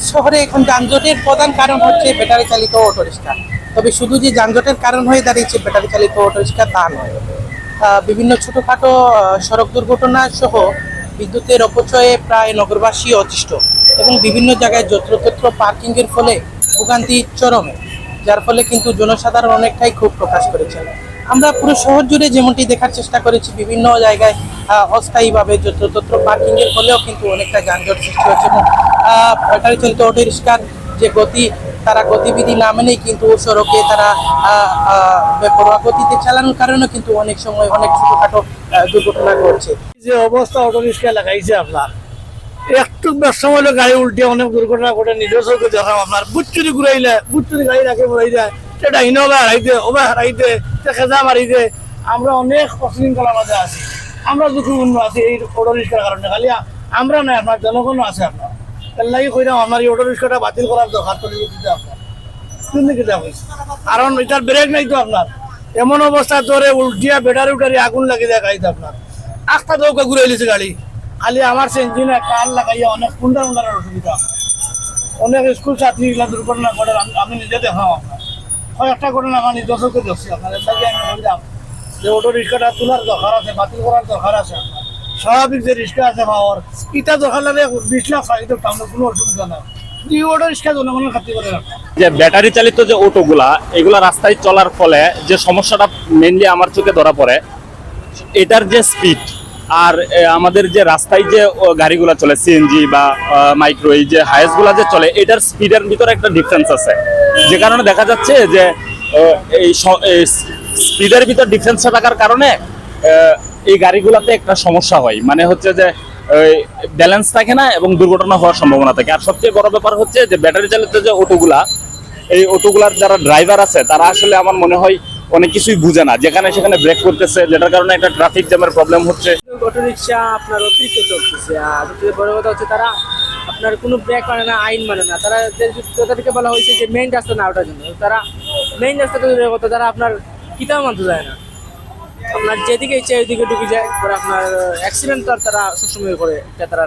শহরে এখন যানজটের প্রধান কারণ হচ্ছে ব্যাটারি চালিত অটোরিক্সা। তবে শুধু যে যানজটের কারণ হয়ে দাঁড়িয়েছে ব্যাটারি চালিত অটোরিক্সা তা নয়। বিভিন্ন ছোটোখাটো সড়ক দুর্ঘটনা সহ বিদ্যুতের অপচয়ে প্রায় নগরবাসী অতিষ্ঠ এবং বিভিন্ন জায়গায় যত্রতত্র পার্কিংয়ের ফলে ভোগান্তি চরমে, যার ফলে কিন্তু জনসাধারণ অনেকটাই ক্ষোভ প্রকাশ করেছেন। আমরা পুরো শহর জুড়ে যেমনটি দেখার চেষ্টা করেছি, বিভিন্ন জায়গায় অস্থায়ীভাবে যত্রতত্র পার্কিংয়ের ফলেও কিন্তু অনেকটা যানজট সৃষ্টি হচ্ছে এবং ব্যাটারি চালিত অটোরিক্সার যে গতি, তারা গতিবিধি না মেনেই কিন্তু সড়কে তারা বেপরোয়া গতিতে চালানোর কারণে কিন্তু অনেক সময় অনেক ছোটখাটো দুর্ঘটনা ঘটছে। যে অবস্থা অটোরিক্সা লাগাইছে আপনার, একটু ব্যবসা হলে গাড়ি উল্টে অনেক দুর্ঘটনা ঘটে। নিজের চোখে দেখাম আপনার বুচ্চুরি ঘুরাইলে বুচ্চুরি গাড়ি রাখে ঘুরাই যায়, সেটা হিনবা হারাইতে ওবা হারাইতে খেজা মারিতে। আমরা অনেক অশৃঙ্খলার মাঝে আছি, আমরা ঝুঁকিপূর্ণ আছি এই অটোরিক্সার কারণে। খালি আমরা নাই, আপনার জনগণও আছে। আপনার এর লাগে কইলাম আমার এই অটোরিক্সাটা বাতিল করার দরকার তো দিতে আপনার কারণ এটার ব্রেক নাই তো আপনার। এমন অবস্থা ধরে উল্টিয়া ব্যাটারি উঠারি আগুন লাগে যায় গাড়িতে আপনার। আস্তা দৌকা ঘুরে এলিছে গাড়ি, খালি আমার ইঞ্জিনে কার লাগাইয়া অনেক কুন্ডার উন্ডারের অসুবিধা। অনেক স্কুল ছাত্রী এগুলা দুর্ঘটনা ঘটে, আমি নিজে দেখাম আপনার। কয়েকটা ঘটনা আমার নিজস্ব চোখে দেখছি আপনার। এর লাগে আমি বললাম যে অটো রিক্সাটা তোলার দরকার আছে, বাতিল করার দরকার আছে। স্বাভাবিক যে রিক্সা আছে পাওয়ার ইটা দরকার লাগে 20 লাখ চাইতে আমরা কোনো অসুবিধা নাই। এই অটো রিক্সা জনগণের খাতির করে রাখা। যে ব্যাটারি চালিত যে অটোগুলা, এগুলা রাস্তায় চলার ফলে যে সমস্যাটা মেইনলি আমার চোখে ধরা পড়ে, এটার যে স্পিড আর আমাদের যে রাস্তায় যে গাড়িগুলো চলে সিএনজি বা মাইক্রো, এই যে হাইয়েস্টগুলো যে চলে, এটার স্পিডের ভিতরে একটা ডিফারেন্স আছে। যে কারণে দেখা যাচ্ছে যে এই স্পিডের ভিতর ডিফারেন্সটা থাকার কারণে এই গাড়িগুলোতে একটা সমস্যা হয়, মানে হচ্ছে যে ব্যালেন্স থাকে না এবং দুর্ঘটনা হওয়ার সম্ভাবনা থাকে। আর সবচেয়ে বড় ব্যাপার হচ্ছে যে ব্যাটারি চালিত যে অটোগুলা, এই অটোগুলার যারা ড্রাইভার আছে তারা আসলে আমার মনে হয় অনেক কিছুই বুঝে না, যেখানে সেখানে ব্রেক করতেছে, যেটার কারণে একটা ট্রাফিক জ্যামের প্রবলেম হচ্ছে। অটো রিক্সা আপনার অতিরিক্ত চলতেছে। আর সবচেয়ে বড় কথা হচ্ছে তারা আপনার কোনো ব্রেক মানে না, আইন মানে না। তাদেরকে বলা হয়েছে যে মেইন রাস্তা না ওঠার জন্য, তারা মেইন রাস্তা তো দূরের কথা, তারা আপনার কিতাব মানতে যায় না। আপনার যেদিকে ইচ্ছে ওইদিকে ঢুকে যায়, পরে আপনার অ্যাক্সিডেন্ট তারা সবসময় করে। তারা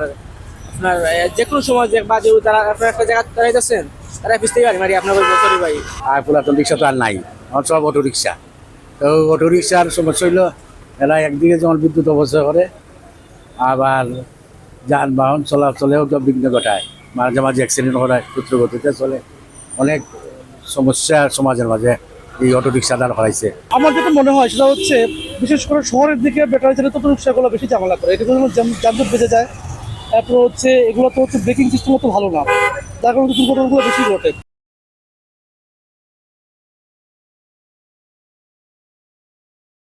আপনার যে কোনো সময় যে বাজে তারা আপনার একটা জায়গা দাঁড়াইতেছেন, তারা পিছতেই পারি মারি আপনার বছরই ভাই। আর পুরাতন রিক্সা তো আর নাই, আমার সব অটো রিক্সা। তো অটো রিক্সার সমস্যা হইলো এরা একদিকে যেমন বিদ্যুৎ অপচয় করে, আবার যানবাহন চলাচলেও বিঘ্ন ঘটায়, মাঝে মাঝে অ্যাক্সিডেন্ট ঘটায়, দ্রুত গতিতে চলে। অনেক সমস্যা সমাজের মাঝে এই অটো রিক্সা দাঁড় করাইছে। আমার যেটা মনে হয় সেটা হচ্ছে বিশেষ করে শহরের দিকে ব্যাটারি চালিত অটো রিক্সাগুলো বেশি ঝামেলা করে, এটা যানজট বেঁচে যায়। তারপর হচ্ছে এগুলো তো হচ্ছে ব্রেকিং সিস্টেমও তো ভালো না, যার কারণে দুর্ঘটনাগুলো বেশি ঘটে।